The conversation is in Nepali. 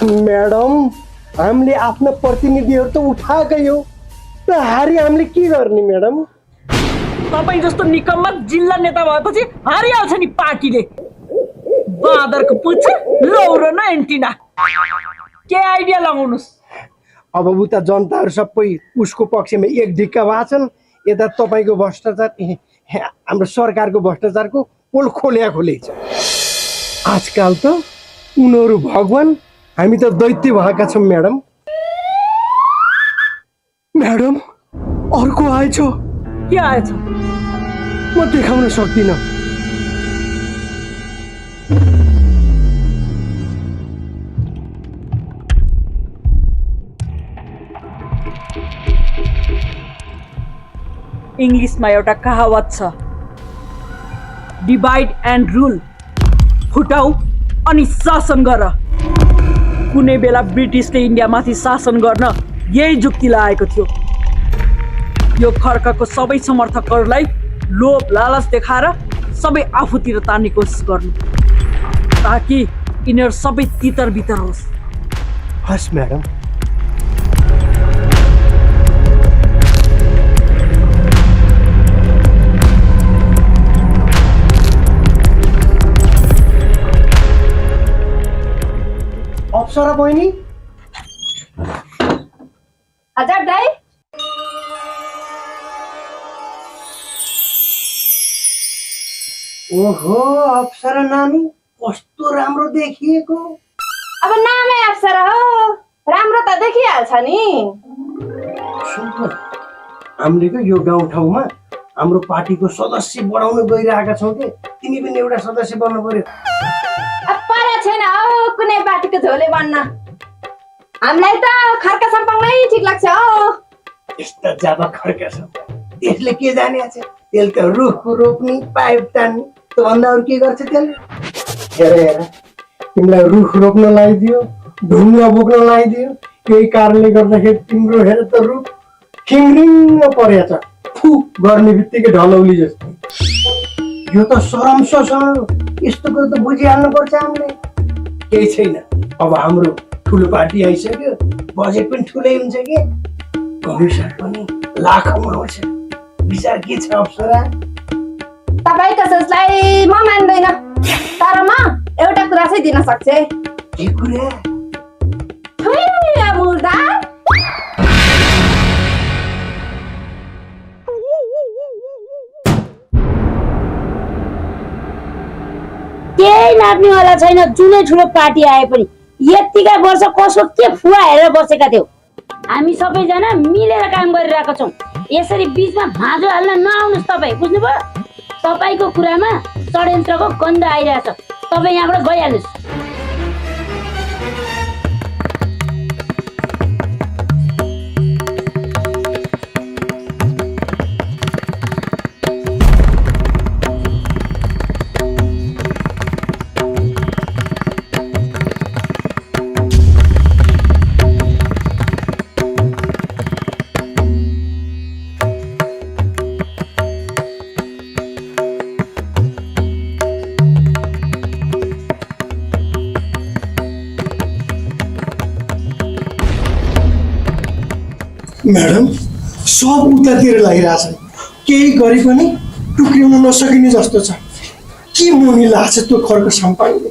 म्याडम हामीले आफ्ना प्रतिनिधिहरू त उठाएकै हो त हारी हामीले के गर्ने म्याडम? तपाईँ जस्तो निकम्मा जिल्ला नेता भएपछि हारिहाल्छ नि पार्टीले। बाँदरको पुच्छ लौरो न एन्टिना। के आइडिया लगाउनुहोस्। अब उता जनताहरू सबै उसको पक्षमा एक ढिक्का भएछन्। यता तपाईँको भ्रष्टाचार हाम्रो सरकारको भ्रष्टाचारको पोल खोल्या खोले छ। आजकल त उनीहरू भगवान हामी त दैत्य भएका छौँ म्याडम। म्याडम अर्को आएछ। के आएछ? म देखाउन सक्दिनँ। इङ्ग्लिसमा एउटा कहावत छ, डिभाइड एन्ड रुल। फुटाऊ अनि शासन गर। कुनै बेला ब्रिटिसले इन्डियामाथि शासन गर्न यही जुक्ति लगाएको थियो। यो खर्कको सबै समर्थकहरूलाई लोभ लालच देखाएर सबै आफूतिर तान्ने कोसिस गर्नु, ताकि यिनीहरू सबै तितर बितर होस्। हस् म्याडम। अप्सरा बहिनी। हजुर दाइ। ओहो अप्सरा नानी कस्तो राम्रो देखिएको। अब नामै अप्सरा हो, राम्रो त देखिहाल्छ नि। हामीले यो गाउँठाउँमा हाम्रो पार्टीको सदस्य बढाउन गइरहेका छौँ कि तिमी पनि एउटा सदस्य बन्नु पर्यो। अब परे छैन हौ कुनै पार्टीको झोले बन्न। हामीलाई त खर्का सम्पङ नै ठिक लाग्छ हौ। यस्ता ज्यादा खर्का छ त्यसले के जाने छ? त्यसले त रुख रोप्ने पाइप तान्ने त्योभन्दा अरू के गर्छ त्यसले? हेर हेर तिमीलाई रुख रोप्न लगाइदियो, ढुङ्गा बोक्न लगाइदियो। यही कारणले गर्दाखेरि तिम्रो हेर त रुख खिङ्रिङ्ग परेछ, फु गर्ने बित्तिकै ढलौली जस्तो। यो त सरमससँग यस्तो कुरो त बुझिहाल्नु पर्छ हामीले। केही छैन, अब हाम्रो ठुलो पार्टी आइसक्यो, बजेट पनि ठुलै हुन्छ कि भविष्य पनि लाखौँमा आउँछ। विचार के छ अप्सरा? तपाईँको सोचलाई म मान्दैन, तर म एउटा कुरा चाहिँ दिन सक्छु। के कुरा? मुर्दा केही नाप्नेवाला छैन। जुनै ठुलो पार्टी आए पनि यतिका वर्ष कसो के फुवा हेरेर बसेका थियौ। हामी सबैजना मिलेर काम गरिरहेका छौँ। यसरी बिचमा भाँजो हाल्न नआउनुहोस् तपाईँ, बुझ्नुभयो? तपाईँको कुरामा षड्यन्त्रको गन्ध आइरहेछ। तपाईँ यहाँबाट गइहाल्नुहोस्। म्याडम सब उतातिर लागिरहेछन्, केही गरे पनि टुक्रिउन नसकिने जस्तो छ। के मुनि लाग्छ त्यो खर्क सम्पाइले?